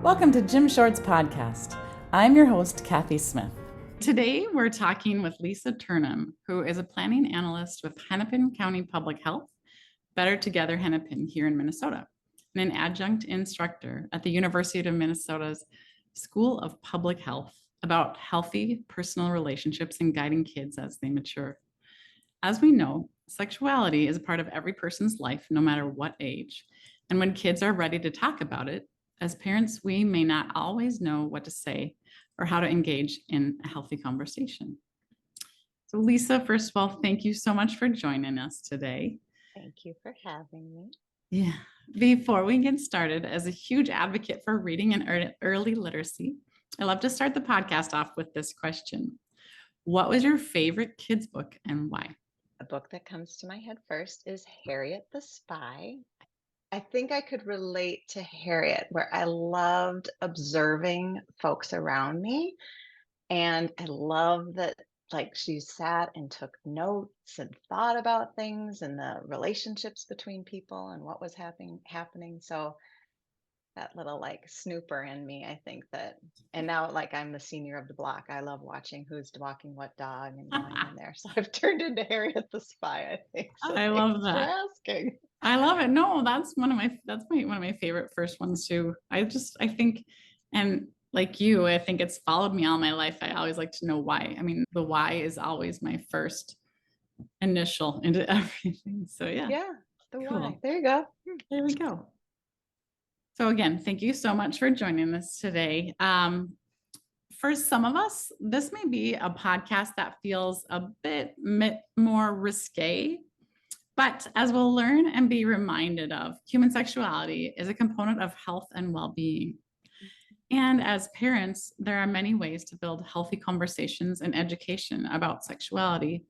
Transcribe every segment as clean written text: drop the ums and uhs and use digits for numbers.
Welcome to Jim Short's podcast. I'm your host, Kathy Smith. Today, we're talking with Lisa Turnham, who is a planning analyst with Hennepin County Public Health, Better Together Hennepin here in Minnesota, and an adjunct instructor at the University of Minnesota's School of Public Health about healthy personal relationships and guiding kids as they mature. As we know, sexuality is a part of every person's life, no matter what age. And when kids are ready to talk about it, as parents, we may not always know what to say or how to engage in a healthy conversation. So Lisa, first of all, thank you so much for joining us today. Thank you for having me. Yeah. Before we get started, as a huge advocate for reading and early literacy, I love to start the podcast off with this question. What was your favorite kids' book and why? A book that comes to my head first is Harriet the Spy. I think I could relate to Harriet, where I loved observing folks around me. And I love that, like, she sat and took notes and thought about things and the relationships between people and what was happening. So that little like snooper in me, I think that, and now like I'm the senior of the block, I love watching who's walking what dog and going in there. So I've turned into Harriet the Spy, I think. So I love thanks that. for asking. I love it. No, that's one of my favorite first ones too. I think, and like you, I think it's followed me all my life. I always like to know why. I mean, the why is always my first initial into everything. So yeah. Yeah, the Cool. why. There you go. There we go. So again, thank you so much for joining us today. For some of us, this may be a podcast that feels a bit more risque. But as we'll learn and be reminded of, human sexuality is a component of health and well-being. And as parents, there are many ways to build healthy conversations and education about sexuality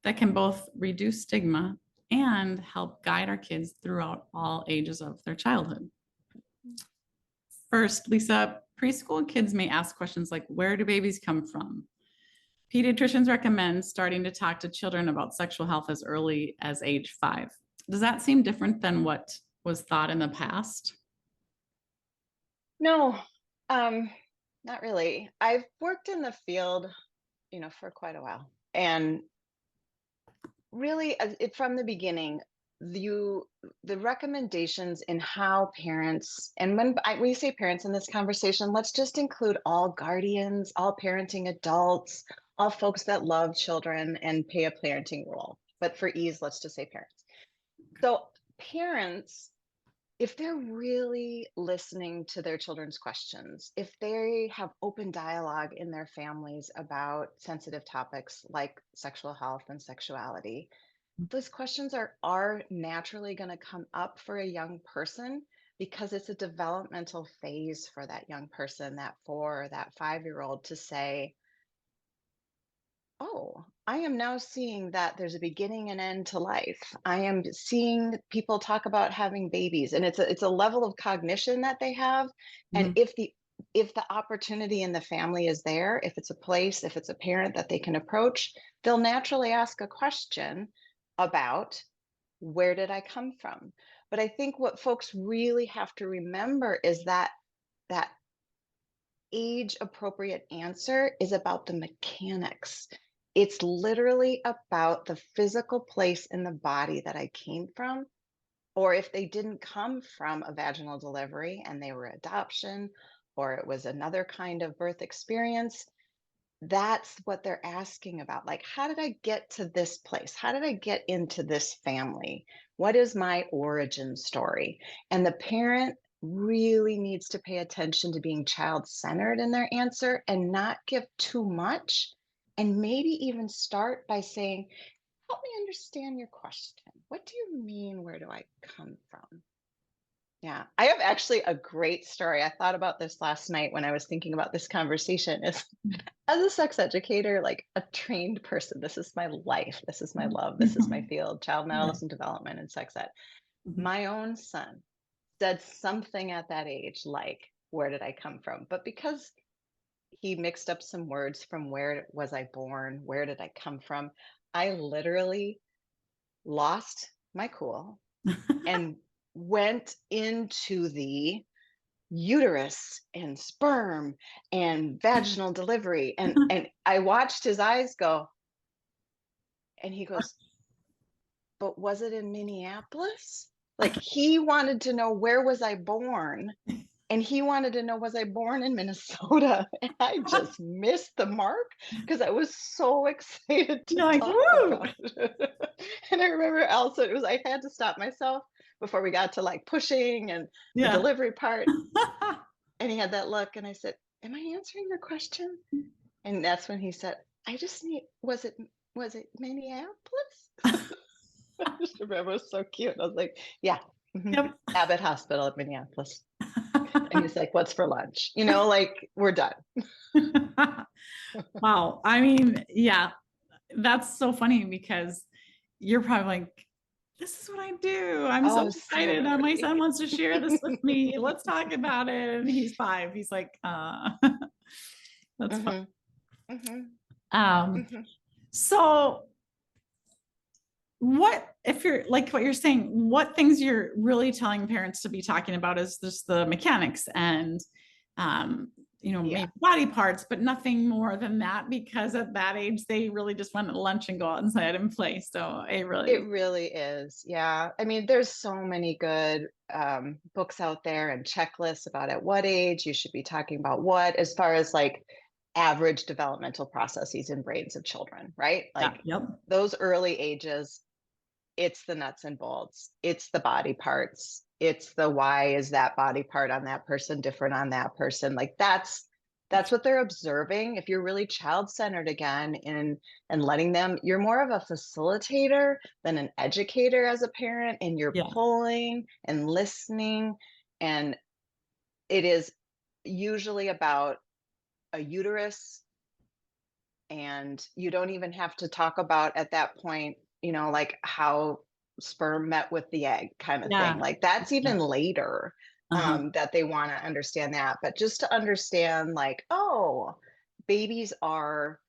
that can both reduce stigma and help guide our kids throughout all ages of their childhood. First, Lisa, preschool kids may ask questions like, where do babies come from? Pediatricians recommend starting to talk to children about sexual health as early as age 5. Does that seem different than what was thought in the past? No, not really. I've worked in the field, for quite a while. And really, from the beginning, the recommendations in how parents, and when we say parents in this conversation, let's just include all guardians, all parenting adults, all folks that love children and play a parenting role. But for ease, let's just say parents. So parents, if they're really listening to their children's questions, if they have open dialogue in their families about sensitive topics like sexual health and sexuality, those questions are naturally going to come up for a young person because it's a developmental phase for that young person, that 4 or that 5-year-old, to say, oh, I am now seeing that there's a beginning and end to life. I am seeing people talk about having babies, and it's a level of cognition that they have. And if the opportunity in the family is there, if it's a place, if it's a parent that they can approach, they'll naturally ask a question about, where did I come from? But I think what folks really have to remember is that age appropriate answer is about the mechanics. It's literally about the physical place in the body that I came from. Or if they didn't come from a vaginal delivery and they were adoption, or it was another kind of birth experience, that's what they're asking about. Like, how did I get to this place? How did I get into this family? What is my origin story? And the parent really needs to pay attention to being child-centered in their answer and not give too much. And maybe even start by saying, help me understand your question. What do you mean, where do I come from? Yeah, I have actually a great story. I thought about this last night when I was thinking about this conversation. Is as a sex educator, like a trained person, this is my life, this is my love, this is my field, child and adolescent development and sex ed. My own son said something at that age like, where did I come from? But because he mixed up some words from where was I born, where did I come from, I literally lost my cool and went into the uterus and sperm and vaginal delivery. And I watched his eyes go, and he goes, but was it in Minneapolis? Like he wanted to know, where was I born? And he wanted to know, was I born in Minnesota? And I just missed the mark because I was so excited to You're like, talk woo! about it. And I remember also I had to stop myself before we got to like pushing and the Yeah. delivery part. And he had that look, and I said, am I answering your question? And that's when he said, I just need, was it Minneapolis? I just remember, it was so cute. I was like, yeah, Yep. Abbott Hospital at Minneapolis. And he's like, what's for lunch? Like, we're done. Wow. I mean, yeah, that's so funny because you're probably like, this is what I do. I'm so Oh, so excited. My son early. wants to share this with me. Let's talk about it. And he's 5. He's like, that's fun. Hmm. Hmm. Um, Hmm. so what, if you're like what you're saying, what things you're really telling parents to be talking about is just the mechanics and Yeah, maybe body parts, but nothing more than that, because at that age they really just want to lunch and go outside and play. So it really is. Yeah. I mean, there's so many good books out there and checklists about at what age you should be talking about what, as far as like average developmental processes in brains of children, right? yeah, Like yep, those early ages, it's the nuts and bolts, it's the body parts, it's the why is that body part on that person different on that person. Like that's what they're observing. If you're really child-centered again and letting them, you're more of a facilitator than an educator as a parent, and you're yeah, pulling and listening. And it is usually about a uterus, and you don't even have to talk about at that point, like how sperm met with the egg kind of thing. yeah, Like that's yeah, even later, uh-huh, that they want to understand that. But just to understand, like, oh, babies are,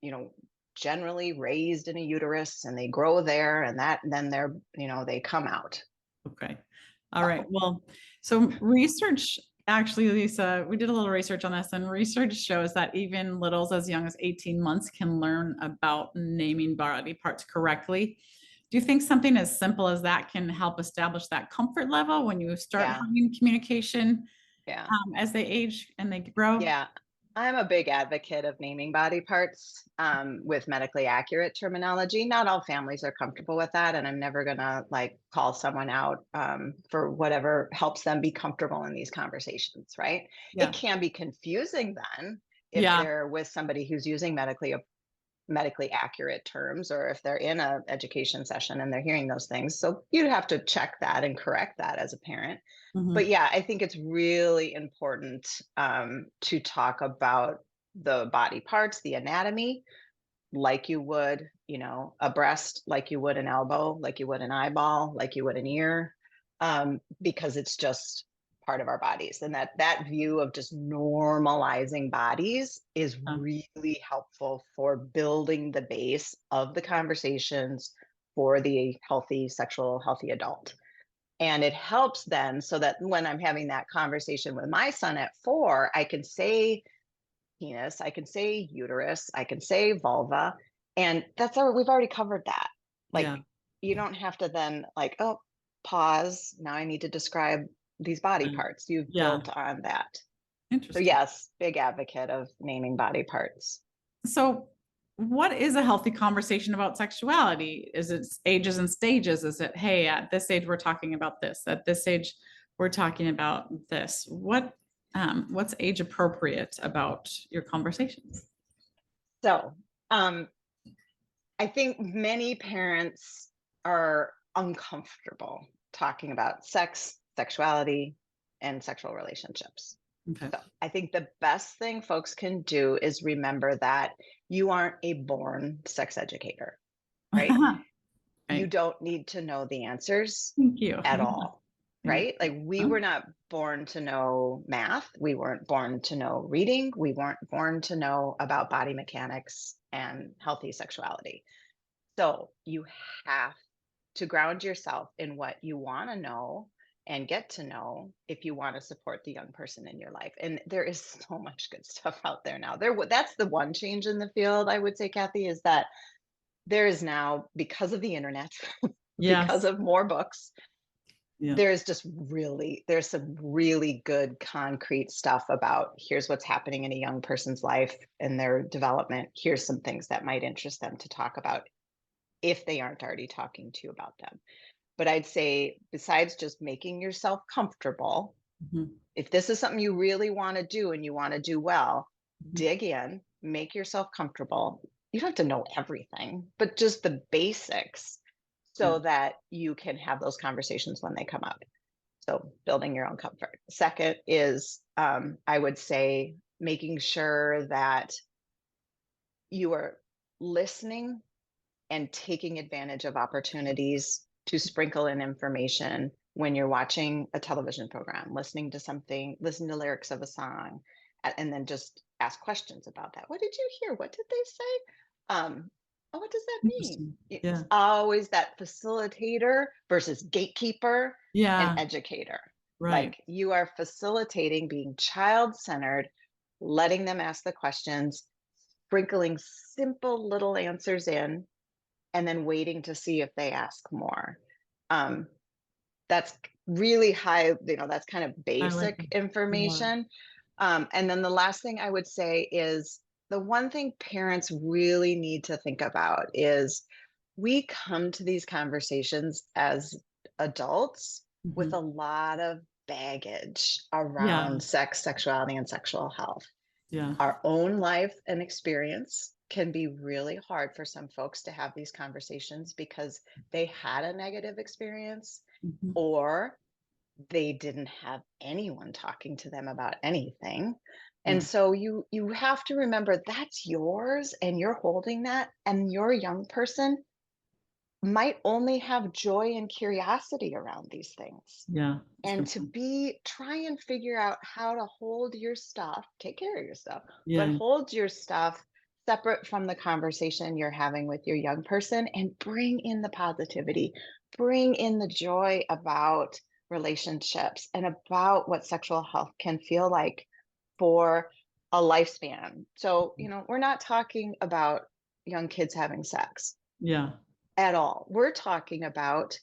you know, generally raised in a uterus and they grow there, and then they're, they come out. okay, all right. Oh, Well, so research, actually, Lisa, we did a little research on this, and research shows that even littles as young as 18 months can learn about naming body parts correctly. Do you think something as simple as that can help establish that comfort level when you start yeah, having communication yeah. as they age and they grow? Yeah, I'm a big advocate of naming body parts with medically accurate terminology. Not all families are comfortable with that, and I'm never gonna like call someone out for whatever helps them be comfortable in these conversations, right? It Yeah. can be confusing then if Yeah. they're with somebody who's using medically accurate terms, or if they're in a education session and they're hearing those things. So you'd have to check that and correct that as a parent. But Mhm. yeah, I think it's really important to talk about the body parts, the anatomy, like you would, a breast, like you would an elbow, like you would an eyeball, like you would an ear, because it's just part of our bodies. And that view of just normalizing bodies is Uh, really helpful for building the base of the conversations for the healthy adult. And it helps then so that when I'm having that conversation with my son at 4, I can say penis, I can say uterus, I can say vulva, and we've already covered that. yeah. Like, you don't have to then like, oh, pause. Now I need to describe these body uh, parts. You've Yeah. built on that. So Interesting. yes, big advocate of naming body parts. So, what is a healthy conversation about sexuality? Is it ages and stages? Is it, hey, at this age we're talking about this. At this age we're talking about this. What's age appropriate about your conversations? So, um, I think many parents are uncomfortable talking about sex, sexuality, and sexual relationships. Okay. So I think the best thing folks can do is remember that you aren't a born sex educator, right? You Right. don't need to know the answers Thank you. at all, Yeah. right? Like we were not born to know math. We weren't born to know reading. We weren't born to know about body mechanics and healthy sexuality. So you have to ground yourself in what you want to know and get to know if you want to support the young person in your life. And there is so much good stuff out there now. That's the one change in the field, I would say, Kathy, is that there is now, because of the internet, because Yes. of more books, Yeah. there's some really good concrete stuff about here's what's happening in a young person's life and their development. Here's some things that might interest them to talk about if they aren't already talking to you about them. But I'd say, besides just making yourself comfortable, Mhm. if this is something you really want to do and you want to do well, Mhm. dig in, make yourself comfortable. You don't have to know everything, but just the basics Yeah. so that you can have those conversations when they come up. So building your own comfort. Second is, I would say, making sure that you are listening and taking advantage of opportunities to sprinkle in information when you're watching a television program, listening to something, listening to lyrics of a song, and then just ask questions about that. What did you hear? What did they say? Oh, what does that mean? Interesting. It's Yeah. always that facilitator versus gatekeeper and Yeah. educator. Right. Like, you are facilitating, being child centered, letting them ask the questions, sprinkling simple little answers in, and then waiting to see if they ask more. Um, that's really high, that's kind of I like basic it. Yeah. information. And then the last thing I would say is, the one thing parents really need to think about is, we come to these conversations as adults with Mhm. a lot of baggage Yeah. around sex, sexuality, and sexual health. Yeah. Our own life and experience can be really hard for some folks to have these conversations because they had a negative experience, Mhm. or they didn't have anyone talking to them about anything. Yeah. And so you have to remember, that's yours and you're holding that, and your young person might only have joy and curiosity around these things. Yeah. That's a And good to point. try and figure out how to hold your stuff, take care of your stuff, but Yeah. hold your stuff separate from the conversation you're having with your young person, and bring in the positivity, bring in the joy about relationships and about what sexual health can feel like for a lifespan. So, we're not talking about young kids having sex Yeah. at all. We're talking about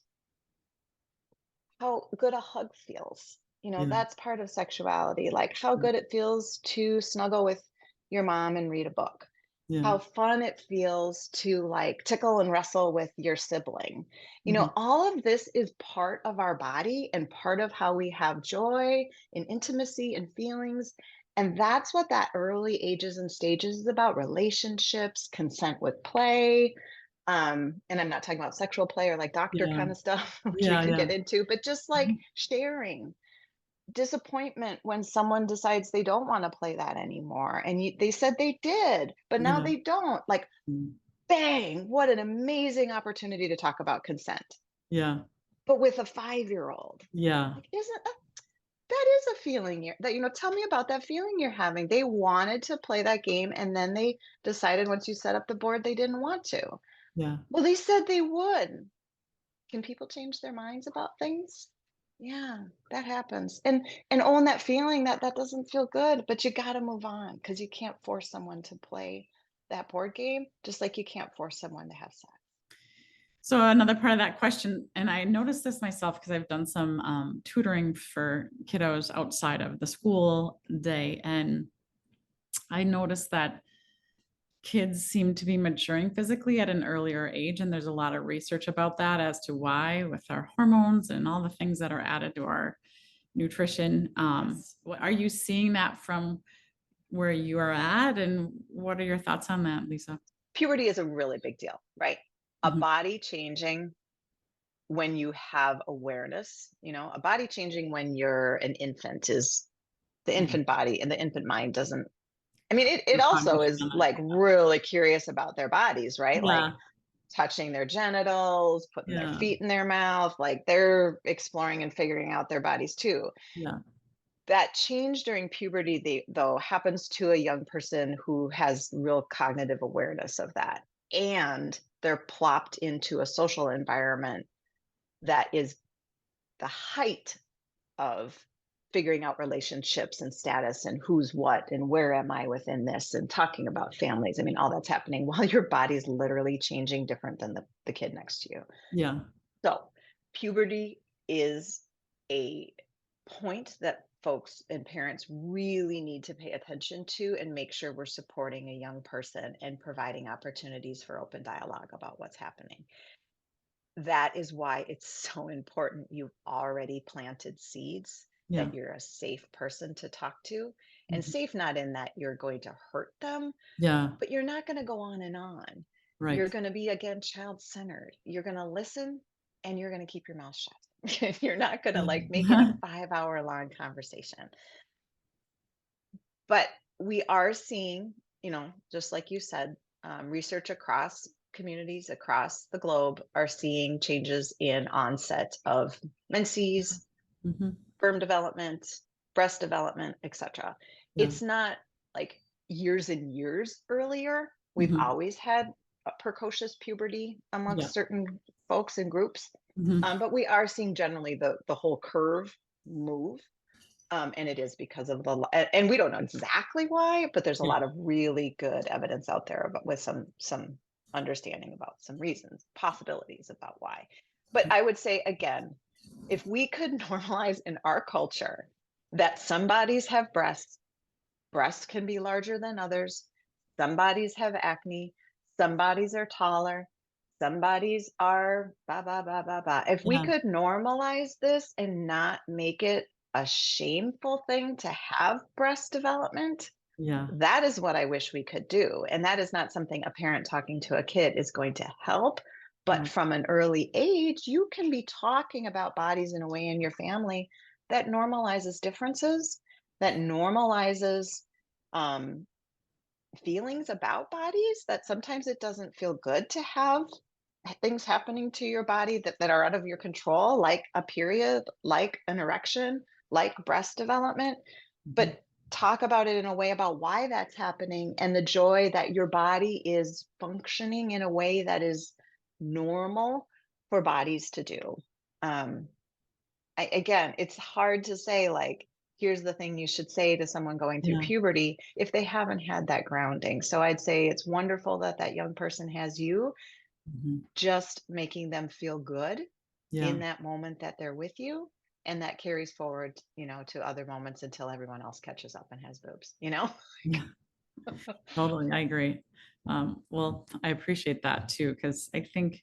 how good a hug feels. Yeah. That's part of sexuality. Like, how Yeah. good it feels to snuggle with your mom and read a book. Yeah. How fun it feels to, like, tickle and wrestle with your sibling. Mhm. All of this is part of our body and part of how we have joy and intimacy and feelings. And that's what that early ages and stages is about: relationships, consent with play. And I'm not talking about sexual play or like doctor Yeah. kind of stuff, which we Yeah. could Yeah. get into, but just like Mhm. sharing disappointment when someone decides they don't want to play that anymore. And they said they did, but now Yeah. they don't. Like, Mm. bang, what an amazing opportunity to talk about consent, Yeah. but with a 5-year-old. Yeah. Like, isn't that is a feeling tell me about that feeling you're having. They wanted to play that game, and then they decided, once you set up the board, they didn't want to. Yeah. Well, they said they would. Can people change their minds about things? Yeah, that happens. And own that feeling, that doesn't feel good, but you got to move on, because you can't force someone to play that board game, just like you can't force someone to have sex. So another part of that question, and I noticed this myself because I've done some tutoring for kiddos outside of the school day, and I noticed that kids seem to be maturing physically at an earlier age, and there's a lot of research about that as to why, with our hormones and all the things that are added to our nutrition. Are you seeing that from where you are at, and what are your thoughts on that, Lisa? Puberty is a really big deal, right? A Mhm. body changing when you have awareness, a body changing when you're an infant, is the Yeah. infant body and the infant mind doesn't. I mean, it The also cognition is on that. like really curious about their bodies, right? Like, Yeah. touching their genitals, putting their Yeah. feet in their mouth, like, they're exploring and figuring out their bodies too. Yeah. That change during puberty, though, happens to a young person who has real cognitive awareness of that. And they're plopped into a social environment that is the height of figuring out relationships and status and who's what and where am I within this and talking about families. I mean, all that's happening while your body's literally changing different than the kid next to you. Yeah. So, puberty is a point that folks and parents really need to pay attention to and make sure we're supporting a young person and providing opportunities for open dialogue about what's happening. That is why it's so important you've already planted seeds, Yeah. that you're a safe person to talk to. And Mhm. safe not in that you're going to hurt them, Yeah. but you're not going to go on and on. You're Right. going to be, again, child-centered. You're going to listen and you're going to keep your mouth shut. You're not going to like make it a Yeah. 5-hour long conversation. But we are seeing, just like you said, research across communities across the globe are seeing changes in onset of menses, Mhm. sperm development, breast development, etc. Yeah. It's not like years and years earlier. We've Mhm. always had a precocious puberty Yeah. amongst certain folks and groups, Mhm. but we are seeing generally the whole curve move. And it is because of and we don't know exactly why, but there's a Yeah. lot of really good evidence out there about with some understanding about some reasons, possibilities about why. But I would say again, if we could normalize in our culture that some bodies have breasts can be larger than others, some bodies have acne, some bodies are taller, some bodies are blah blah blah blah blah. If we Yeah. could normalize this and not make it a shameful thing to have breast development, Yeah. that is what I wish we could do. And that is not something a parent talking to a kid is going to help. But Right. from an early age, you can be talking about bodies in a way in your family that normalizes differences, that normalizes um, feelings about bodies, that sometimes it doesn't feel good to have things happening to your body that are out of your control, like a period, like an erection, like breast development. Mhm. But talk about it in a way about why that's happening and the joy that your body is functioning in a way that is normal for bodies to do. Um, again, it's hard to say, like, here's the thing you should say to someone going through Yeah. puberty if they haven't had that grounding. So I'd say it's wonderful that that young person has you, Mhm. just making them feel good Yeah. in that moment that they're with you. And that carries forward, to other moments until everyone else catches up and has boobs. Yeah. Totally. I agree. Well, I appreciate that too, because I think,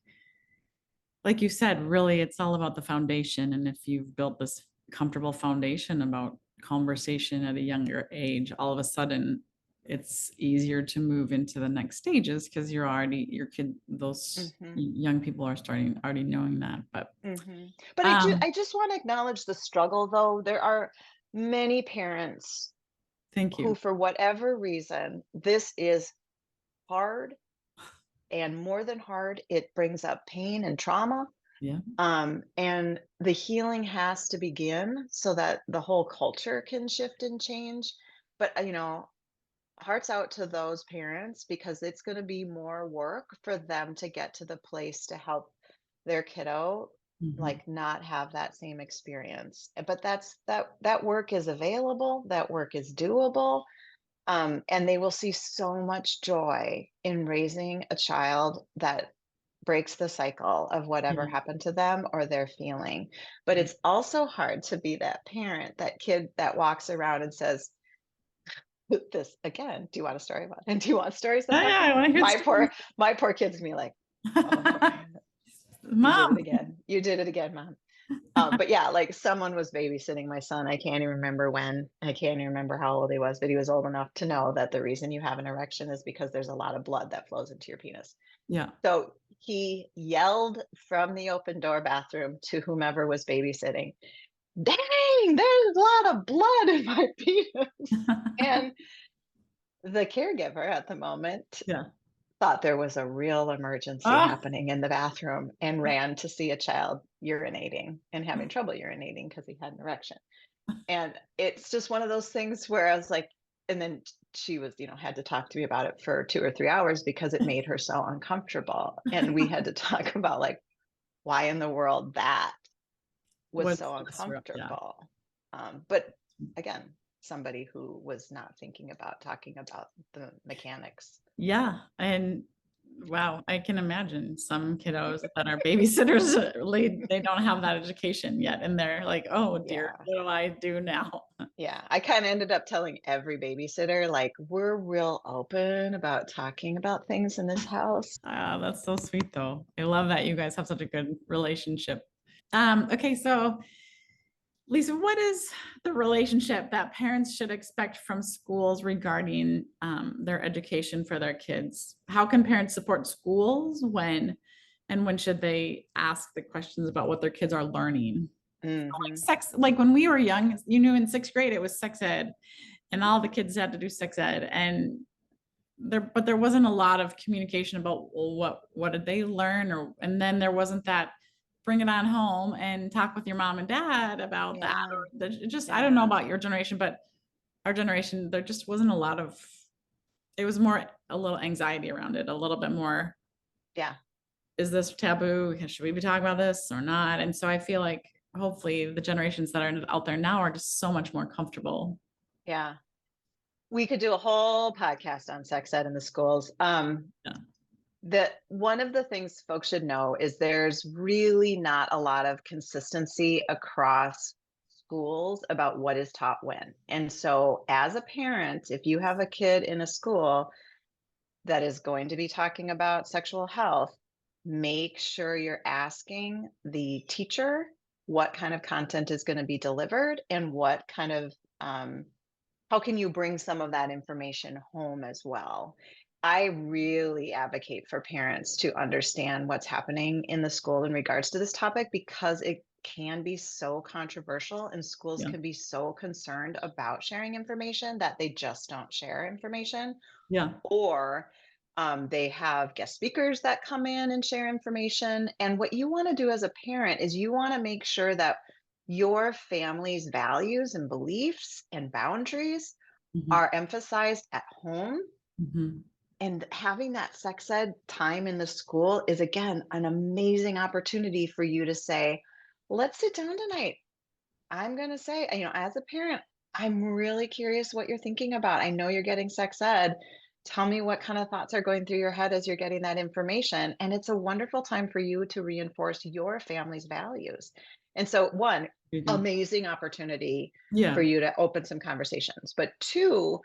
like you said, really it's all about the foundation. And if you've built this comfortable foundation about conversation at a younger age, all of a sudden it's easier to move into the next stages because your kid, those Hmm. young people are starting already knowing that. But But um, I just want to acknowledge the struggle, though. There are many parents thank who, you. for whatever reason, this is hard, and more than hard, it brings up pain and trauma. Yeah. And the healing has to begin so that the whole culture can shift and change. But hearts out to those parents, because it's going to be more work for them to get to the place to help their kiddo Mhm. like not have that same experience. But that work is available, that work is doable. And they will see so much joy in raising a child that breaks the cycle of whatever Yeah. happened to them or they're feeling. But Right. it's also hard to be that parent, that kid that walks around and says, this again, do you want a story about and do you want stories Yeah, about yeah, I that? want to hear My poor kid's me like, oh, you did it Mom. again. You did it again, mom. But yeah, like someone was babysitting my son. I can't even remember when. I can't even remember how old he was, but he was old enough to know that the reason you have an erection is because there's a lot of blood that flows into your penis. Yeah. So he yelled from the open door bathroom to whomever was babysitting, dang, there's a lot of blood in my penis. And the caregiver at the moment Yeah. thought there was a real emergency Ah, happening in the bathroom and ran to see a child urinating and having trouble urinating because he had an erection. And it's just one of those things where I was like, and then she was, had to talk to me about it for 2 or 3 hours because it made her so uncomfortable. And we had to talk about like why in the world that was what's so this? Yeah. uncomfortable. But again, somebody who was not thinking about talking about the mechanics. Yeah. And wow, I can imagine some kiddos that are babysitters, they don't have that education yet. And they're like, oh dear, Yeah. what do I do now? Yeah. I kind of ended up telling every babysitter, like, we're real open about talking about things in this house. That's so sweet though. I love that you guys have such a good relationship. Okay, so Lisa, what is the relationship that parents should expect from schools regarding their education for their kids? How can parents support schools and when should they ask the questions about what their kids are learning? Like sex, like when we were young, you knew in sixth grade it was sex ed, and all the kids had to do sex ed, and there wasn't a lot of communication about, well, what did they learn, and then there wasn't that bring it on home and talk with your mom and dad about that, Yeah. or just I Yeah. don't know about your generation, but our generation, there just wasn't a lot of, it was more a little anxiety around it, a little bit more, Yeah. is this taboo, should we be talking about this or not? And so I feel like hopefully the generations that are out there now are just so much more comfortable. Yeah. We could do a whole podcast on sex ed in the schools. Yeah. One of the things folks should know is there's really not a lot of consistency across schools about what is taught when. And so as a parent, if you have a kid in a school that is going to be talking about sexual health, make sure you're asking the teacher what kind of content is going to be delivered and what kind of how can you bring some of that information home as well. I really advocate for parents to understand what's happening in the school in regards to this topic because it can be so controversial and schools Yeah. can be so concerned about sharing information that they just don't share information, Yeah. or they have guest speakers that come in and share information. And what you want to do as a parent is you want to make sure that your family's values and beliefs and boundaries Mhm. are emphasized at home. Mhm. And having that sex ed time in the school is, again, an amazing opportunity for you to say, let's sit down tonight. I'm going to say, as a parent, I'm really curious what you're thinking about. I know you're getting sex ed. Tell me what kind of thoughts are going through your head as you're getting that information. And it's a wonderful time for you to reinforce your family's values. And so, one, Mhm. amazing opportunity for Yeah. you to open some conversations. But two,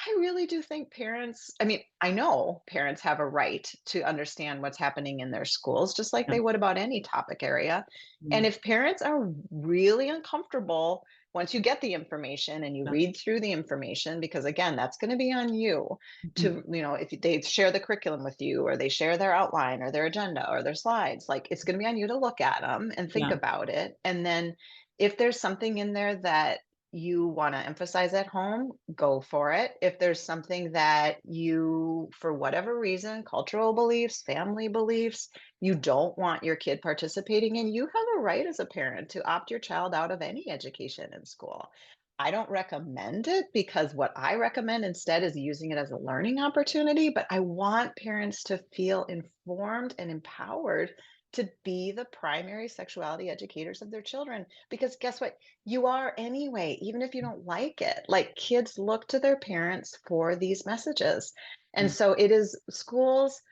I really do think parents, I mean, I know parents have a right to understand what's happening in their schools, just like Yeah. they would about any topic area. Yeah. And if parents are really uncomfortable, once you get the information and you Yeah. read through the information, because again, that's going to be on you Mhm. to, if they share the curriculum with you or they share their outline or their agenda or their slides, like it's going to be on you to look at them and think Yeah. about it. And then if there's something in there that you want to emphasize at home, go for it. If there's something that you, for whatever reason, cultural beliefs, family beliefs, you don't want your kid participating in, you have a right as a parent to opt your child out of any education in school. I don't recommend it because what I recommend instead is using it as a learning opportunity, but I want parents to feel informed and empowered to be the primary sexuality educators of their children. Because guess what? You are anyway, even if you don't like it. Like kids look to their parents for these messages. And Yeah. so it is schools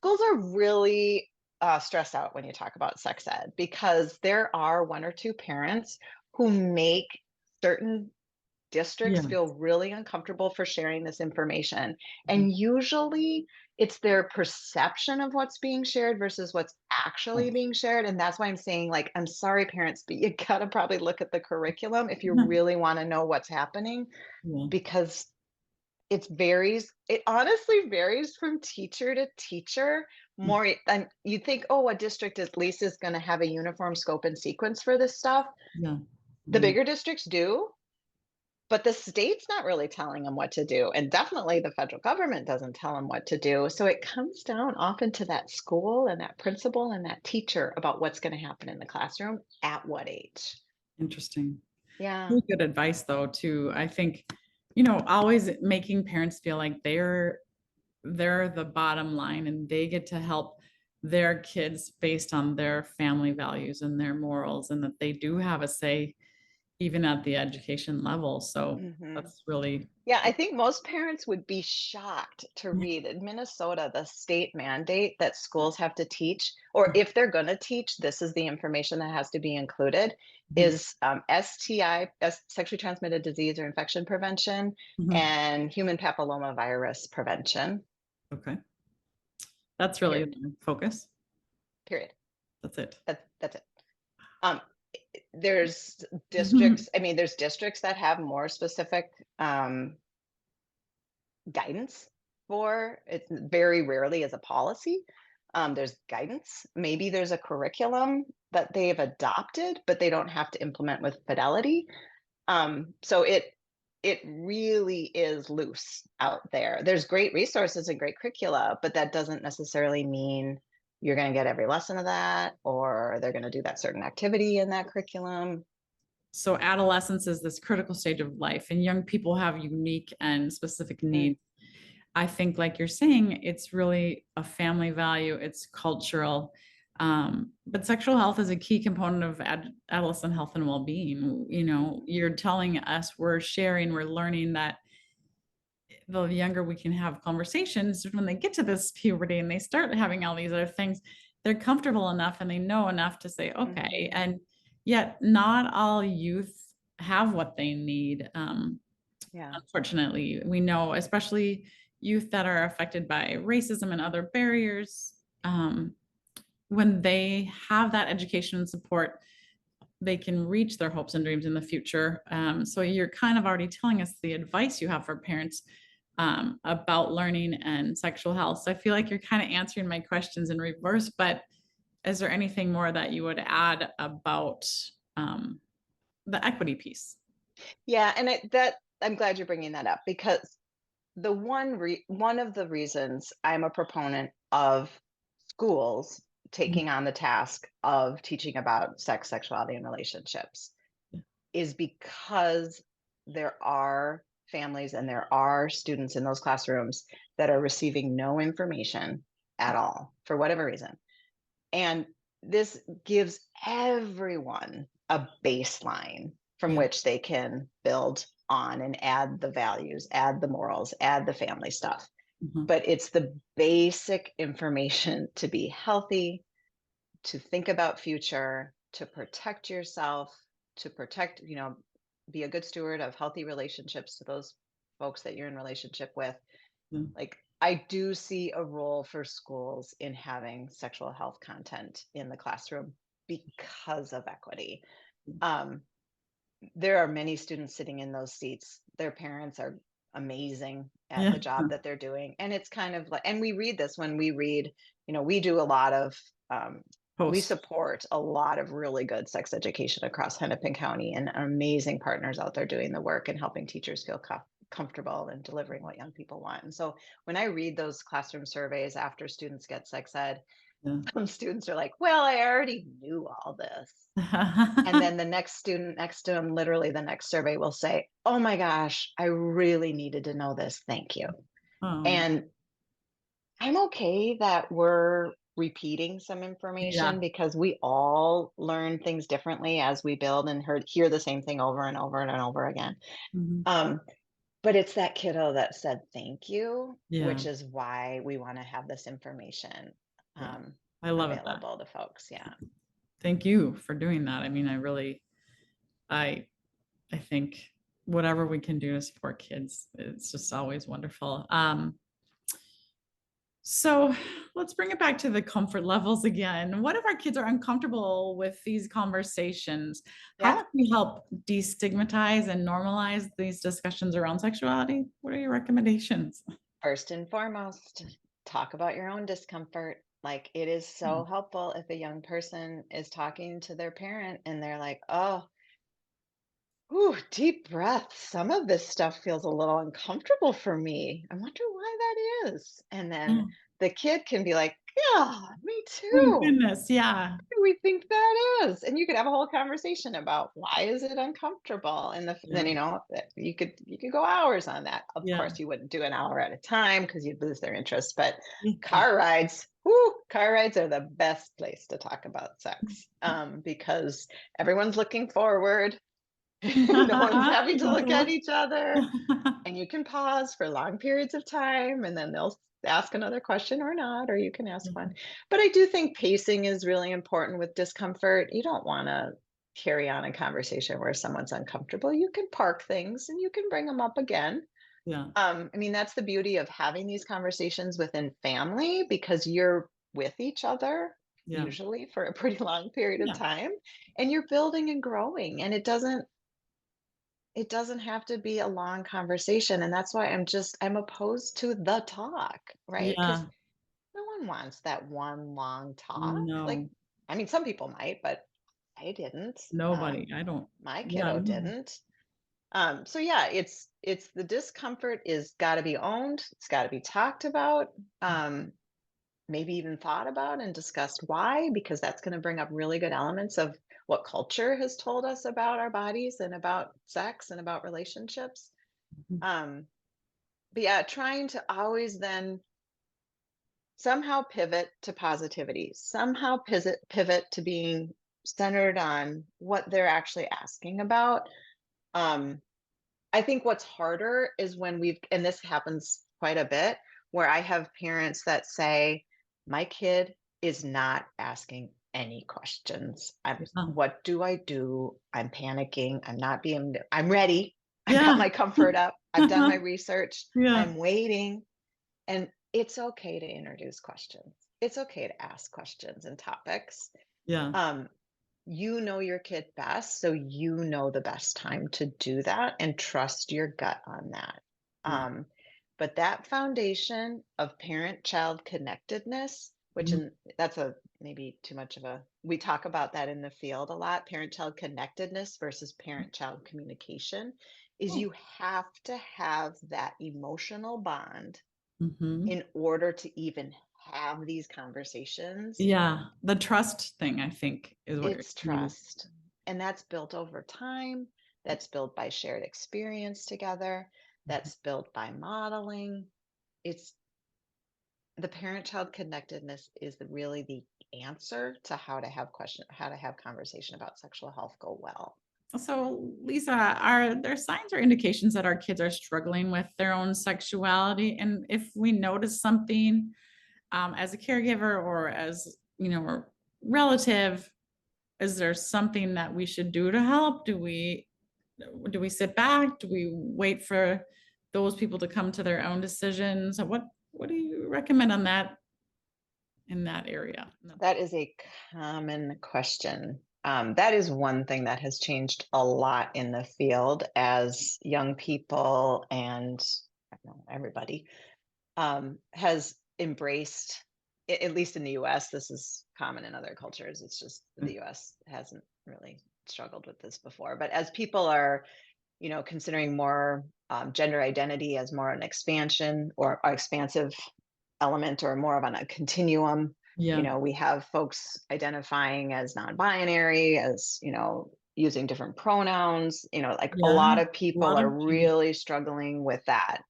are really stressed out when you talk about sex ed because there are one or two parents who make certain districts Yeah. feel really uncomfortable for sharing this information. Mhm. And usually it's their perception of what's being shared versus what's Yeah. actually being shared. And that's why I'm saying, like, I'm sorry, parents, but you got to probably look at the curriculum if you really want to know what's happening, Yeah. because it honestly varies from teacher to teacher more than you think. Oh, a district at least is going to have a uniform scope and sequence for this stuff. Yeah. The Mhm. bigger districts do, but the state's not really telling them what to do. And definitely the federal government doesn't tell them what to do. So it comes down often to that school and that principal and that teacher about what's going to happen in the classroom at what age. Interesting. Yeah. Really good advice though, too. I think, always making parents feel like they're the bottom line and they get to help their kids based on their family values and their morals, and that they do have a say, even at the education level. So Mhm. that's really, Yeah, I think most parents would be shocked to yeah. read in Minnesota, the state mandate that schools have to teach, or if they're going to teach, this is the information that has to be included, Mhm. is STI, sexually transmitted disease or infection prevention, Mhm. and human papillomavirus prevention. Okay. That's really Period. the focus. Period. That's it. That's it. Um, there's Mhm. districts. I mean, there's districts that have more specific guidance for it. Very rarely is a policy. There's guidance. Maybe there's a curriculum that they've adopted, but they don't have to implement with fidelity. So it really is loose out there. There's great resources and great curricula, but that doesn't necessarily mean you're going to get every lesson of that, or they're going to do that certain activity in that curriculum. So adolescence is this critical stage of life, and young people have unique and specific Mm, needs. I think, like you're saying, it's really a family value, it's cultural. But sexual health is a key component of adolescent health and well-being. You know, you're telling us, we're sharing, we're learning that the younger we can have conversations, when they get to this puberty and they start having all these other things, they're comfortable enough and they know enough to say, okay. mhm. And yet, not all youth have what they need. Yeah. Unfortunately, we know, especially youth that are affected by racism and other barriers, when they have that education and support, they can reach their hopes and dreams in the future. So you're kind of already telling us the advice you have for parents about learning and sexual health. So I feel like you're kind of answering my questions in reverse, but is there anything more that you would add about um, the equity piece? Yeah, and that I'm glad you're bringing that up, because the one of the reasons I'm a proponent of schools Mhm. taking on the task of teaching about sex, sexuality, and relationships is because there are families and there are students in those classrooms that are receiving no information at all for whatever reason. And this gives everyone a baseline from Yeah. which they can build on and add the values, add the morals, add the family stuff. Mhm. But it's the basic information to be healthy, to think about future, to protect yourself, to protect, be a good steward of healthy relationships to those folks that you're in relationship with. Yeah. Like, I do see a role for schools in having sexual health content in the classroom because of equity. Um, there are many students sitting in those seats. Their parents are amazing at Yeah. the job that they're doing. And it's kind of like, and we read this when we read, we do a lot of, we Post. support a lot of really good sex education across Hennepin County, and amazing partners out there doing the work and helping teachers feel comfortable and delivering what young people want. And so when I read those classroom surveys after students get sex ed, Yeah. some students are like, well, I already knew all this. And then the next student next to him, literally the next survey will say, oh my gosh, I really needed to know this. Thank you. Oh, And I'm okay that we're repeating some information, yeah. because we all learn things differently as we build and hear the same thing over and over and over again. Mhm. Um, but it's that kiddo that said thank you, Yeah. which is why we want to have this information Yeah. I love it. That. available to folks. Yeah. Thank you for doing that. I mean, I, I think whatever we can do to support kids, it's just always wonderful. So let's bring it back to the comfort levels again. What if our kids are uncomfortable with these conversations? How Yeah. can we help destigmatize and normalize these discussions around sexuality? What are your recommendations? First and foremost, talk about your own discomfort. Like, it is so helpful if a young person is talking to their parent and they're like, oh, ooh, deep breath. Some of this stuff feels a little uncomfortable for me. I wonder why that is. And then Oh, the kid can be like, yeah, me my too. goodness. Yeah. Do we think that is? And you could have a whole conversation about why is it uncomfortable, and then Yeah. you could go hours on that. Of Yeah. course you wouldn't do an hour at a time because you'd lose their interest, but Yeah. car rides are the best place to talk about sex, because everyone's looking forward No one's having to look at each other, and you can pause for long periods of time, and then they'll ask another question or not, or you can ask one. But I do think pacing is really important with discomfort. You don't want to carry on a conversation where someone's uncomfortable. You can park things and you can bring them up again. Yeah. I mean, that's the beauty of having these conversations within family, because you're with each other Yeah. usually for a pretty long period of Yeah. time, and you're building and growing, and it doesn't have to be a long conversation. And that's why I'm opposed to the talk, right? Because Yeah. no one wants that one long talk. Like, No, I mean, some people might, but I didn't. nobody. I don't. My Yeah. kiddo No. didn't. So yeah, it's the discomfort is got to be owned. It's got to be talked about. Maybe even thought about and discussed why, because that's going to bring up really good elements of what culture has told us about our bodies and about sex and about relationships. Mhm. Um, but yeah, trying to always then somehow pivot to positivity, somehow pivot to being centered on what they're actually asking about. Um, I think what's harder is when and this happens quite a bit, where I have parents that say, my kid is not asking any questions. Yeah. What do I do? I'm panicking. I'm ready. I've got Yeah. my comfort up. I've done my research. Yeah. I'm waiting. And it's okay to introduce questions. It's okay to ask questions and topics. Yeah. Um, you know your kid best, so you know the best time to do that, and trust your gut on that. Yeah. But that foundation of parent-child connectedness, Mhm. that's a maybe too much of a, we talk about that in the field a lot, parent-child connectedness versus parent-child communication, is Oh. you have to have that emotional bond Mhm. in order to even have these conversations. Yeah. The trust thing, I think, is what It's you need. trust. And that's built over time. That's built by shared experience together. That's built by modeling. It's the parent-child connectedness is really the answer to how to have conversation about sexual health go well. So, Lisa, are there signs or indications that our kids are struggling with their own sexuality? And if we notice something as a caregiver or as, a relative, is there something that we should do to help? Do we sit back? Do we wait for those people to come to their own decisions? What do you recommend on that in that area? That is a common question. That is one thing that has changed a lot in the field as young people and I don't know, everybody has embraced, at least in the US, this is common in other cultures. It's just the US hasn't really struggled with this before. But as people are, considering more gender identity as more an expansion or expansive element or more of on a continuum, Yeah. we have folks identifying as non-binary, as, using different pronouns, like a Yeah. lot of A people lot are of change. really struggling with that.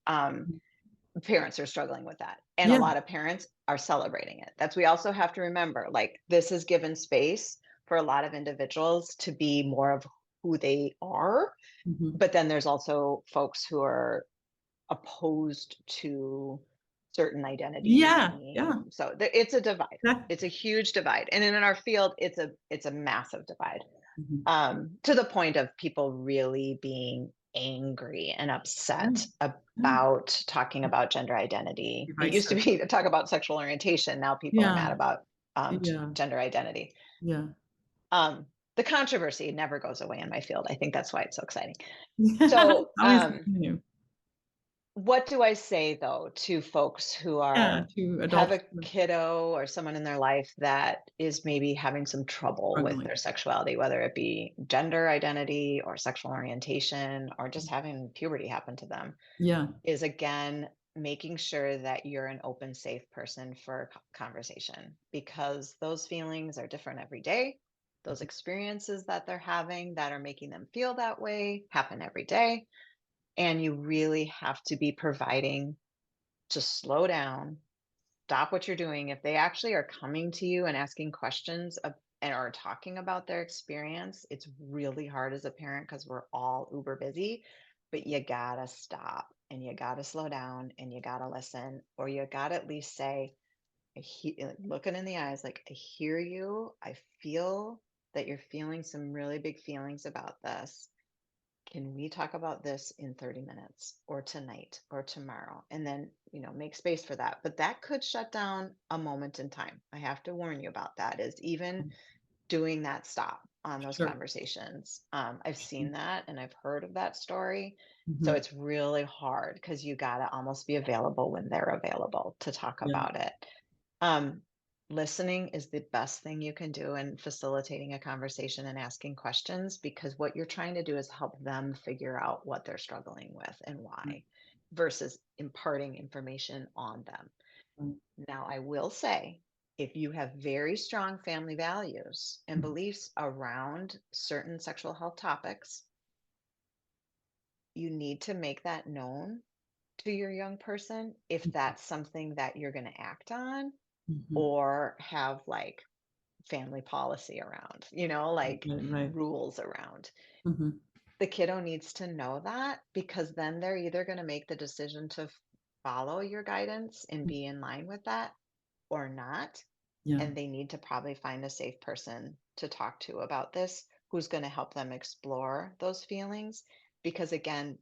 Parents are struggling with that, and a Yeah. lot of parents are celebrating it. We also have to remember, like, this has given space for a lot of individuals to be more of who they are, Mhm. but then there's also folks who are opposed to certain identities Yeah. being, Yeah. so it's a divide. That- It's a huge divide, and in our field it's a massive divide, Mhm. to the point of people really being angry and Yeah. upset Yeah. about talking about gender identity. It used to Divisive. be to talk about sexual orientation. Now people are Yeah. mad about Yeah. gender identity. Yeah. Um, the controversy never goes away in my field. I think that's why it's so exciting. Yeah. So, Always something new. what do I say though to folks who Yeah. are To have adults a kiddo or someone in their life that is maybe having some trouble with struggling. their sexuality, whether it be gender identity or sexual orientation or just having puberty happen to them, Yeah. is again making sure that you're an open, safe person for conversation, because those feelings are different every day. Those experiences that they're having that are making them feel that way happen every day. And you really have to be providing to slow down, stop what you're doing. If they actually are coming to you and asking questions and are talking about their experience, it's really hard as a parent because we're all uber busy, but you gotta stop and you gotta slow down and you gotta listen, or you gotta at least say, looking in the eyes, like, I hear you. I feel that you're feeling some really big feelings about this. Can we talk about this in 30 minutes or tonight or tomorrow? And then, make space for that. But that could shut down a moment in time. I have to warn you about that, is even doing that stop on those Sure. conversations. I've seen that and I've heard of that story. So Mm-hmm. it's really hard because you got to almost be available when they're available to talk Yeah. about it. Um, Listening is the best thing you can do in facilitating a conversation and asking questions, because what you're trying to do is help them figure out what they're struggling with and why, versus imparting information on them. Mm-hmm. Now, I will say, if you have very strong family values and beliefs around certain sexual health topics, you need to make that known to your young person if that's something that you're going to act on Mm-hmm. or have like family policy around, like Right, right. rules around. Mm-hmm. The kiddo needs to know that, because then they're either going to make the decision to follow your guidance and be in line with that or not. Yeah, And they need to probably find a safe person to talk to about this, who's going to help them explore those feelings. Because again,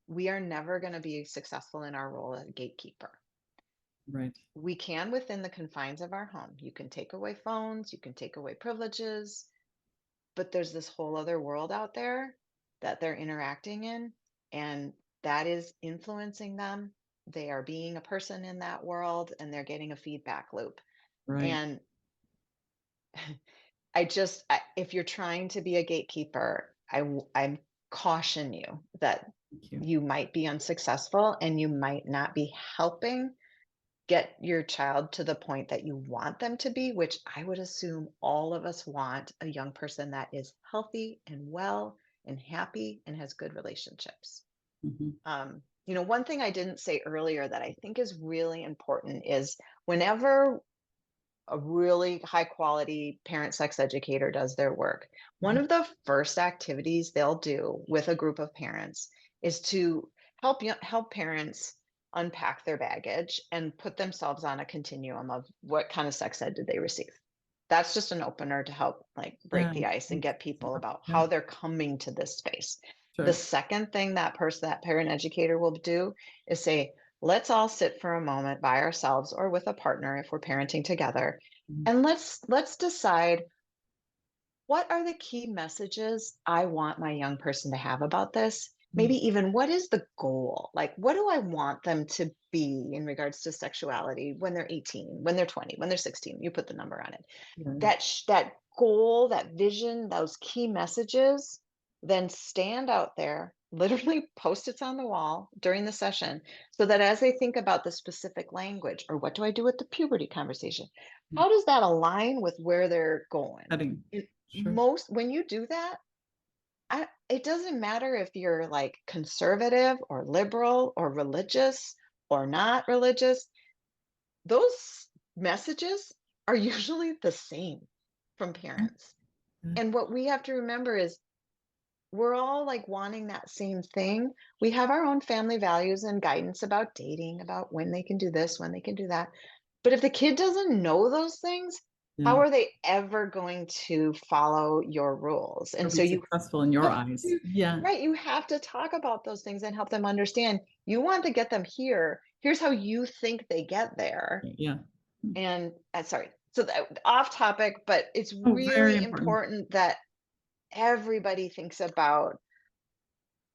we are never going to be successful in our role as a gatekeeper. right. We can within the confines of our home. You can take away phones, you can take away privileges, but there's this whole other world out there that they're interacting in, and that is influencing them. They are being a person in that world, and they're getting a feedback loop. Right. And if you're trying to be a gatekeeper, I'm caution you that Thank you. you might be unsuccessful and you might not be helping get your child to the point that you want them to be, which I would assume all of us want a young person that is healthy and well and happy and has good relationships. Mm-hmm. One thing I didn't say earlier that I think is really important is, whenever a really high quality parent sex educator does their work, one of the first activities they'll do with a group of parents is to help parents unpack their baggage and put themselves on a continuum of what kind of sex ed did they receive. That's just an opener to help like break Yeah. the ice and get people about Yeah. how they're coming to this space. The Sure. second thing that parent educator will do is say, let's all sit for a moment by ourselves or with a partner if we're parenting together, Mhm. and let's decide, what are the key messages I want my young person to have about this? Maybe even, what is the goal? Like, what do I want them to be in regards to sexuality when they're 18, when they're 20, when they're 16? You put the number on it. Yeah. That goal, that vision, those key messages, then stand out there, literally post-its on the wall during the session, so that as they think about the specific language, or what do I do with the puberty conversation, how does that align with where they're going? Setting. Sure. Most when you do that, it doesn't matter if you're like conservative or liberal or religious or not religious, those messages are usually the same from Yeah. parents. Yeah. And what we have to remember is, we're all like wanting that same thing. We have our own family values and guidance about dating, about when they can do this, when they can do that. But if the kid doesn't know those things, how Yeah. are they ever going to follow your rules? Or And be so you successful in your have eyes. to, Yeah. right, you have to talk about those things and help them understand, you want to get them here. Here's how you think they get there. Yeah. And sorry, so off topic, but it's Oh, very really important. important that everybody thinks about,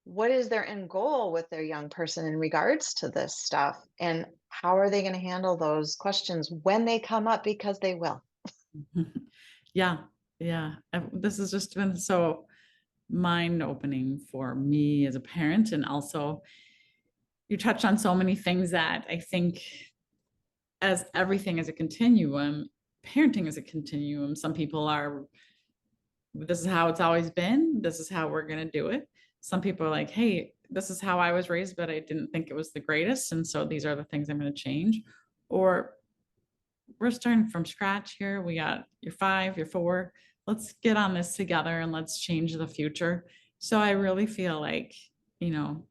what is their end goal with their young person in regards to this stuff, and how are they going to handle those questions when they come up, because they will. Yeah. Yeah. This has just been so mind opening for me as a parent. And also, you touched on so many things that I think, as everything is a continuum, parenting is a continuum. Some people are, this is how it's always been, this is how we're going to do it. Some people are like, hey, this is how I was raised, but I didn't think it was the greatest, and so these are the things I'm going to change. Or we're starting from scratch here. We got you're 5, you're 4. Let's get on this together and let's change the future. So I really feel like, you know,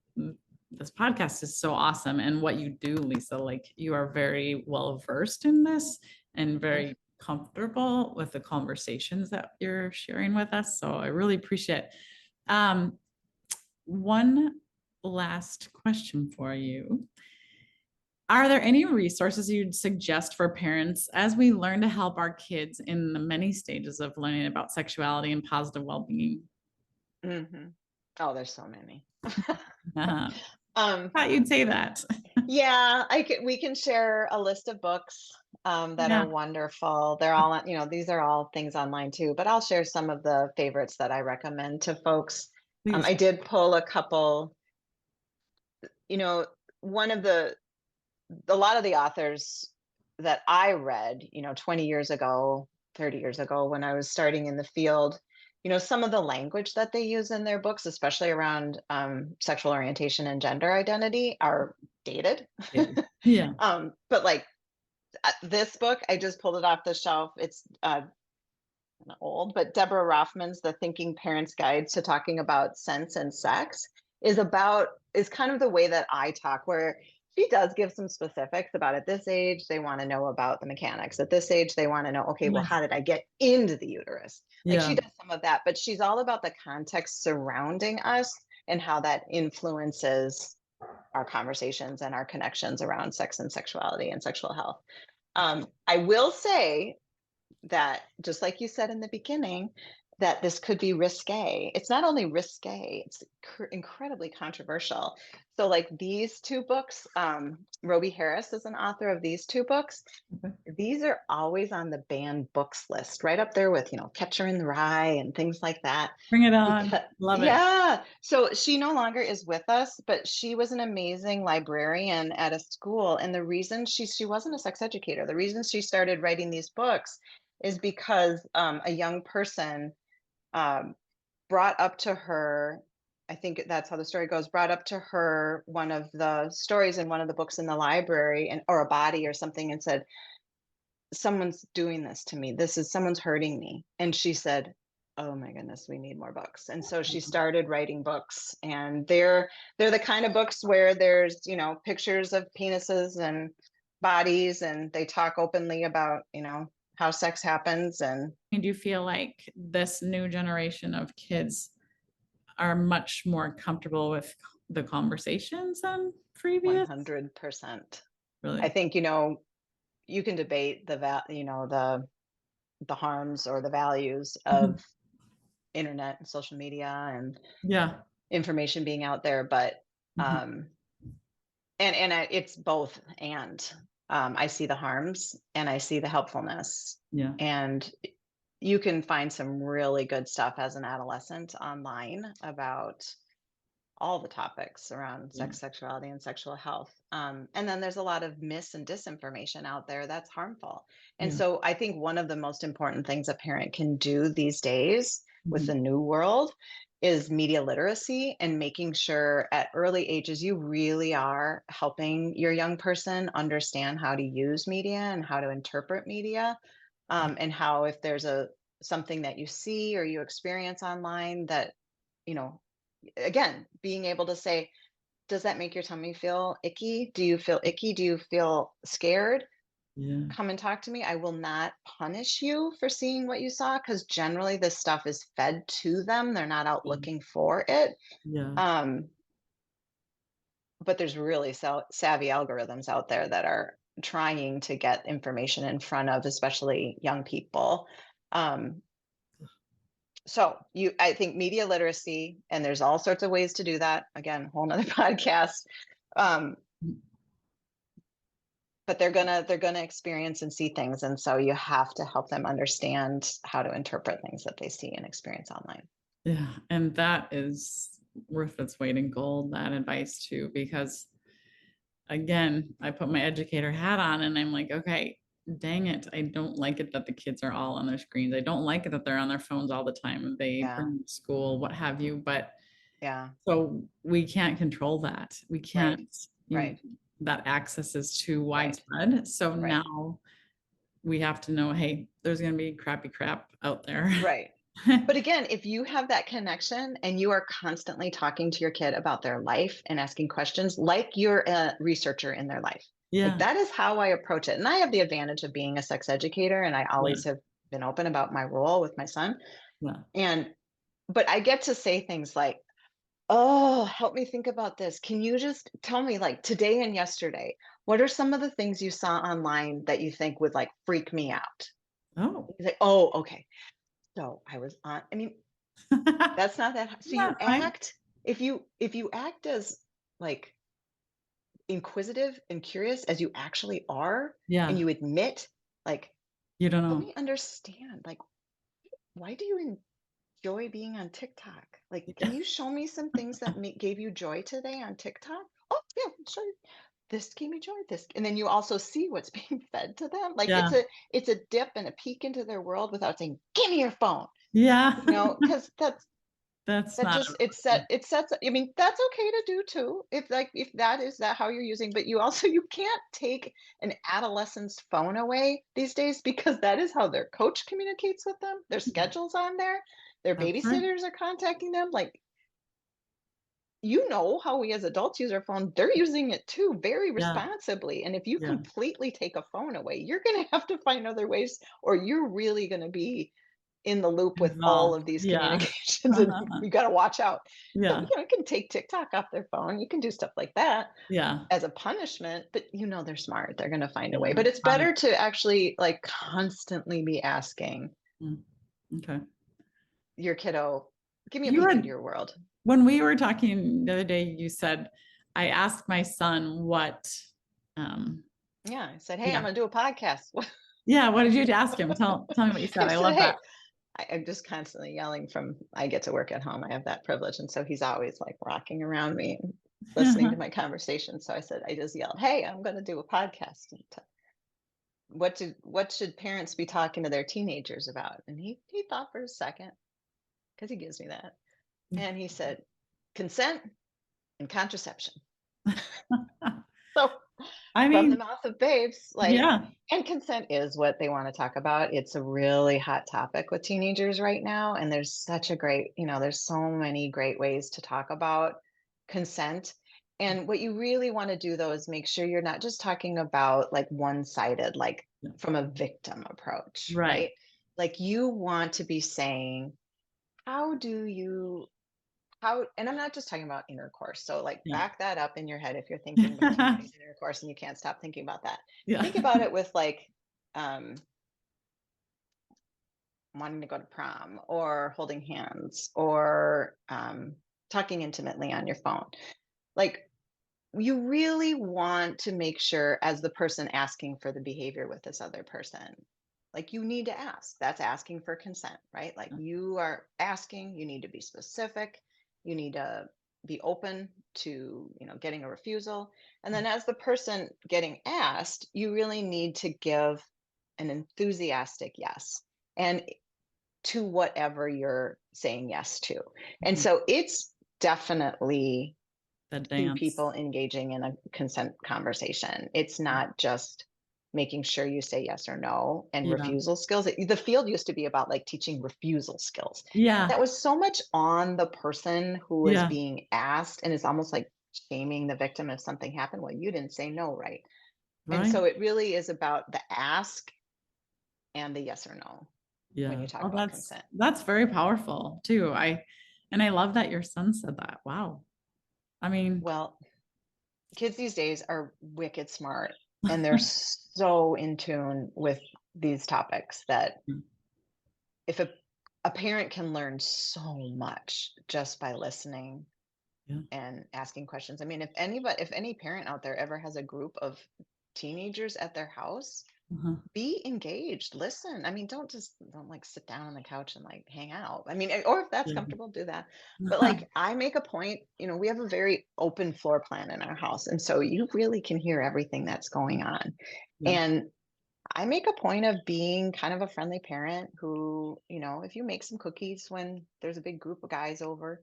this podcast is so awesome. And what you do, Lisa, like you are very well versed in this and very comfortable with the conversations that you're sharing with us. So I really appreciate it. One last question for you. Are there any resources you'd suggest for parents as we learn to help our kids in the many stages of learning about sexuality and positive well-being? Oh, there's so many. Thought you'd say that. Yeah, we can share a list of books that Yeah, are wonderful. They're all, these are all things online too, but I'll share some of the favorites that I recommend to folks. please. I did pull a couple, one of a lot of the authors that I read, 20 years ago, 30 years ago, when I was starting in the field, some of the language that they use in their books, especially around sexual orientation and gender identity, are dated. Yeah. But like this book, I just pulled it off the shelf. It's not old, but Deborah Rothman's The Thinking Parent's Guide to Talking About Sense and Sex is kind of the way that I talk, where she does give some specifics about at this age, they want to know about the mechanics. At this age, they want to know, okay, well, Nice. how did I get into the uterus? Like Yeah. she does some of that, but she's all about the context surrounding us and how that influences our conversations and our connections around sex and sexuality and sexual health. I will say that, just like you said in the beginning, that this could be risque. It's not only risque, it's incredibly controversial. So like these two books, Roby Harris is an author of these two books. Okay. These are always on the banned books list, right up there with, Catcher in the Rye and things like that. Bring it on. Love it. Yeah. So she no longer is with us, but she was an amazing librarian at a school. And the reason she wasn't a sex educator, the reason she started writing these books is because a young person brought up to her, I think that's how the story goes, brought up to her one of the stories in one of the books in the library, or a body or something, and said, someone's doing this to me. Someone's hurting me. And she said, oh my goodness, we need more books. And so she started writing books, and they're the kind of books where there's, pictures of penises and bodies, and they talk openly about, how sex happens. And Do you feel like this new generation of kids are much more comfortable with the conversations than previous? 100%. Really? I think, you can debate the harms or the values of internet and social media and Yeah. information being out there, but Mhm. it's both. And I see the harms and I see the helpfulness, Yeah. and you can find some really good stuff as an adolescent online about all the topics around Yeah. sex, sexuality, and sexual health. And then there's a lot of mis and disinformation out there that's harmful. And Yeah. so I think one of the most important things a parent can do these days with Mhm. the new world is media literacy, and making sure at early ages you really are helping your young person understand how to use media and how to interpret media, and how, if there's something that you see or you experience online that, you know again, being able to say, does that make your tummy feel icky? Do you feel icky? Do you feel scared? Yeah. Come and talk to me. I will not punish you for seeing what you saw, because generally this stuff is fed to them. They're not out looking for it. Yeah. Um, but there's really savvy algorithms out there that are trying to get information in front of especially young people. Um, so I think media literacy, and there's all sorts of ways to do that. Again, whole nother podcast. Um, but they're gonna experience and see things, and so you have to help them understand how to interpret things that they see and experience online. Yeah. And that is worth its weight in gold, that advice too, because again, I put my educator hat on and I'm like, okay, dang it. I don't like it that the kids are all on their screens. I don't like it that they're on their phones all the time. They Yeah, bring them to school, what have you. But yeah, so we can't control that. We right, can't, right, that access is too right, widespread. So right. now we have to know, hey, there's going to be crappy crap out there. Right. But again, if you have that connection and you are constantly talking to your kid about their life and asking questions like you're a researcher in their life, like Yeah. that is how I approach it. And I have the advantage of being a sex educator, and I Yeah. always have been open about my role with my son. Yeah. But I get to say things like, oh, help me think about this. Can you just tell me, like, today and yesterday, what are some of the things you saw online that you think would like freak me out? Oh. He's like, oh, okay. So I was on, I mean, that's not that. So you Not fine. act, if you act as like inquisitive and curious as you actually are, and Yeah. you admit, like, You don't let know. me understand, like, why do you enjoy being on TikTok? Like, can Yeah. you show me some things that gave you joy today on TikTok? Oh, yeah, sure. This gave me joy. This, and then you also see what's being fed to them. Like Yeah. it's a dip and a peek into their world without saying, "Give me your phone," Yeah. because That's that not just a, it sets. I mean, that's okay to do too, if like if that is that how you're using. But you also you can't take an adolescent's phone away these days, because that is how their coach communicates with them. Their schedules on there, their that's right. babysitters are contacting them. Like, you know how we as adults use our phone, they're using it too, very Yeah. responsibly. And if you Yeah. completely take a phone away, you're going to have to find other ways, or you're really going to be in the loop with all Involved. of these Yeah. communications, and you got to watch out. So, Yeah. you can take TikTok off their phone. You can do stuff like that Yeah. as a punishment, but they're smart. They're going to find a way. Yeah. But it's Probably. better to actually like constantly be asking Mm. Okay. your kiddo, give me a You peek were, into your world. when we were talking the other day, you said, I asked my son what, um, Yeah. I said, hey, I'm yeah. going to do a podcast. Yeah. What did you ask him? Tell me what you I said. I said, love that. hey, I'm just constantly yelling from, I get to work at home. I have that privilege. And so he's always like rocking around me and listening to my conversation. So I said, I just yelled, hey, I'm going to do a podcast. And what should parents be talking to their teenagers about? And he thought for a second, because he gives me that. And he said, consent and contraception. So I from the mean, mouth of babes, like, yeah. and consent is what they want to talk about. It's a really hot topic with teenagers right now. And there's such a great, there's so many great ways to talk about consent. And what you really want to do though is make sure you're not just talking about like one-sided, like Yeah. from a victim approach, Right. right? Like you want to be saying, how do you how, and I'm not just talking about intercourse. So like Yeah. back that up in your head if you're thinking about teenage intercourse and you can't stop thinking about that. Yeah. Think about it with like um wanting to go to prom, or holding hands, or talking intimately on your phone. Like, you really want to make sure, as the person asking for the behavior with this other person, like you need to ask. That's asking for consent, right? Like you are asking, you need to be specific, you need to be open to, getting a refusal. And then as the person getting asked, you really need to give an enthusiastic yes. And to whatever you're saying yes to. And Mhm. so it's definitely That two dance. people engaging in a consent conversation. It's not just making sure you say yes or no and Yeah. refusal skills. The field used to be about like teaching refusal skills. Yeah. That was so much on the person who was Yeah. being asked, and it's almost like shaming the victim if something happened. Well, you didn't say no, right? And Right. so it really is about the ask and the yes or no when Yeah. you talk Oh, about consent. that's very powerful too. And I love that your son said that. Wow. I mean, Well, kids these days are wicked smart, and they're so in tune with these topics that if a parent can learn so much just by listening yeah. and asking questions. I mean, if any parent out there ever has a group of teenagers at their house, Uh-huh. be engaged, listen. I mean, don't like sit down on the couch and like hang out. I mean, or if that's Yeah. comfortable, do that. But like I make a point, we have a very open floor plan in our house. And so you really can hear everything that's going on. Yeah. And I make a point of being kind of a friendly parent who, if you make some cookies when there's a big group of guys over,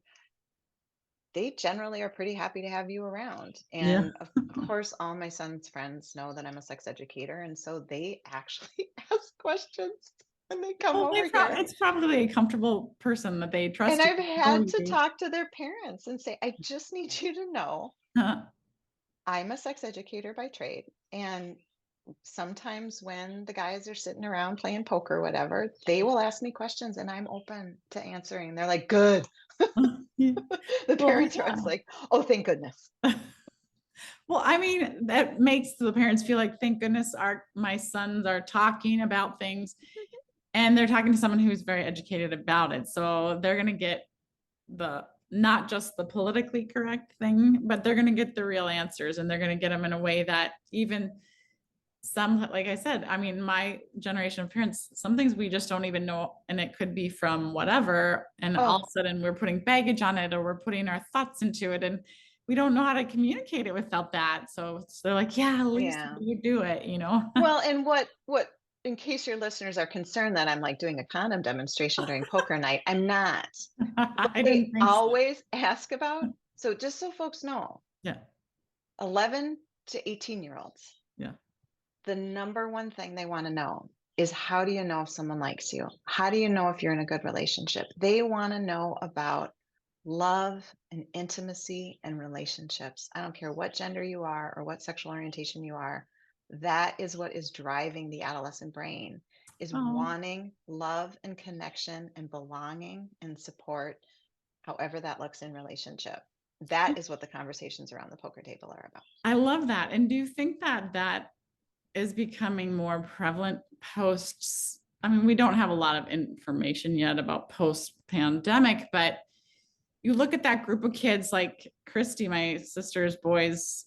they generally are pretty happy to have you around. Yeah. And of course, all my son's friends know that I'm a sex educator. And so they actually ask questions when they come Well, over here. it's probably a comfortable person that they And trust I've you. Know had to you. talk to their parents and say, I just need you to know I'm a sex educator by trade. And sometimes when the guys are sitting around playing poker or whatever, they will ask me questions and I'm open to answering. They're like, good. Yeah. The Well, parents are always like, oh, thank goodness. yeah. Well, I mean, that makes the parents feel like, thank goodness my sons are talking about things and they're talking to someone who's very educated about it. So they're going to get the not just the politically correct thing, but they're going to get the real answers and they're going to get them in a way that even some, like I said, I mean, my generation of parents, some things we just don't even know. And it could be from whatever. And all of Oh, a sudden we're putting baggage on it or we're putting our thoughts into it. And we don't know how to communicate it without that. So they're like, yeah, Lisa, yeah. you do it, you know? Well, and in case your listeners are concerned that I'm like doing a condom demonstration during poker night, I'm not. I They didn't think so. always ask about, so just so folks know, Yeah. 11 to 18-year-olds, Yeah. the number one thing they want to know is how do you know if someone likes you? How do you know if you're in a good relationship? They want to know about love and intimacy and relationships. I don't care what gender you are or what sexual orientation you are. That is what is driving the adolescent brain is Oh, wanting love and connection and belonging and support, however that looks in relationship. That is what the conversations around the poker table are about. I love that. And do you think that is becoming more prevalent posts? I mean, we don't have a lot of information yet about post pandemic, but you look at that group of kids like Christy, my sister's boys,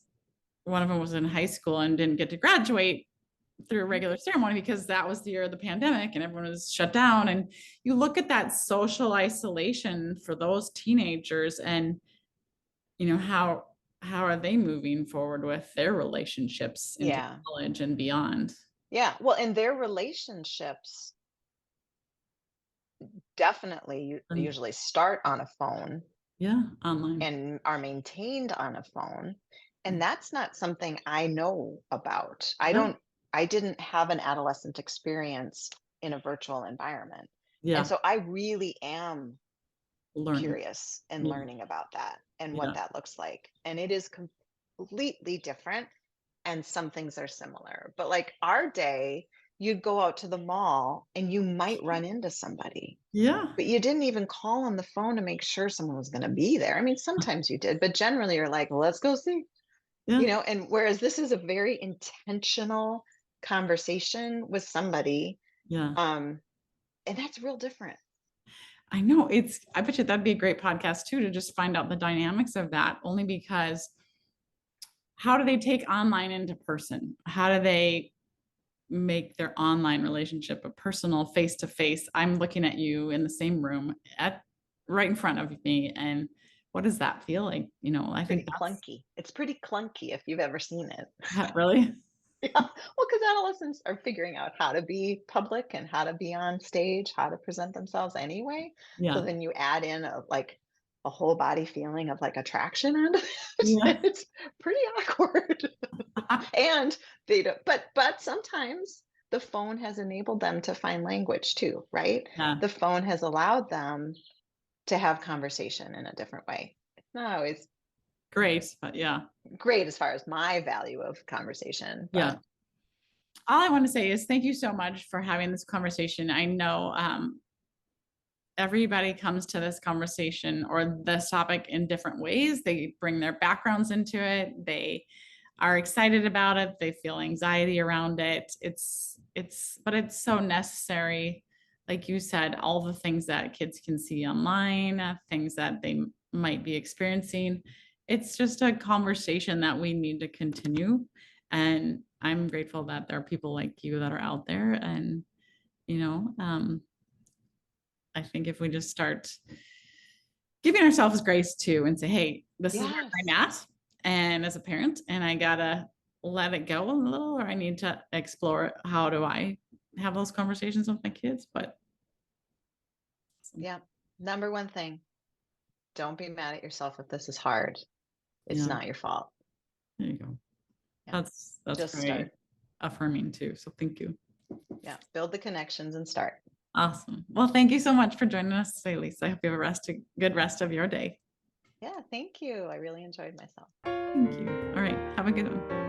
one of them was in high school and didn't get to graduate through a regular ceremony because that was the year of the pandemic and everyone was shut down. And you look at that social isolation for those teenagers and how are they moving forward with their relationships into Yeah. college and beyond? Yeah. Well, in their relationships, definitely And usually start on a phone yeah, online. and are maintained on a phone. And that's not something I know about. Yeah, I didn't have an adolescent experience in a virtual environment. And yeah, so I really am learning. curious and Yeah, learning about that and what yeah, that looks like. And it is completely different. And some things are similar. But like our day, you'd go out to the mall and you might run into somebody, yeah, but you didn't even call on the phone to make sure someone was going to be there. I mean, sometimes you did, but generally you're like, well, let's go see, yeah, and whereas this is a very intentional conversation with somebody, yeah. um, and that's real different. I know I bet you that'd be a great podcast too, to just find out the dynamics of that, only because how do they take online into person? How do they make their online relationship a personal face to face? I'm looking at you in the same room at right in front of me. And what does that feel like? I think Pretty that's clunky. It's pretty clunky if you've ever seen it. that really, Yeah. Well, because adolescents are figuring out how to be public and how to be on stage, how to present themselves anyway. So yeah, then you add in a whole body feeling of like attraction onto it. yeah, It's pretty awkward. And they don't, but sometimes the phone has enabled them to find language too, right? yeah, The phone has allowed them to have conversation in a different way. It's not always great. But yeah, great as far as my value of conversation, yeah. but All I want to say is thank you so much for having this conversation. I know everybody comes to this conversation or this topic in different ways. They bring their backgrounds into it. They are excited about it. They feel anxiety around it. But it's so necessary. Like you said, all the things that kids can see online, things that they might be experiencing. It's just a conversation that we need to continue. And I'm grateful that there are people like you that are out there. And, you know, um, I think if we just start giving ourselves grace too and say, hey, this is where yes. I'm at. And as a parent, and I gotta let it go a little, or I need to explore how do I have those conversations with my kids. But Yeah. Number one thing, don't be mad at yourself if this is hard. It's Yeah. not your fault. There you go. Yeah. That's Just very start. affirming too. So thank you. Yeah. Build the connections and start. Awesome. Well, thank you so much for joining us today, Lisa. I hope you have a good rest of your day. Yeah. Thank you. I really enjoyed myself. Thank you. All right. Have a good one.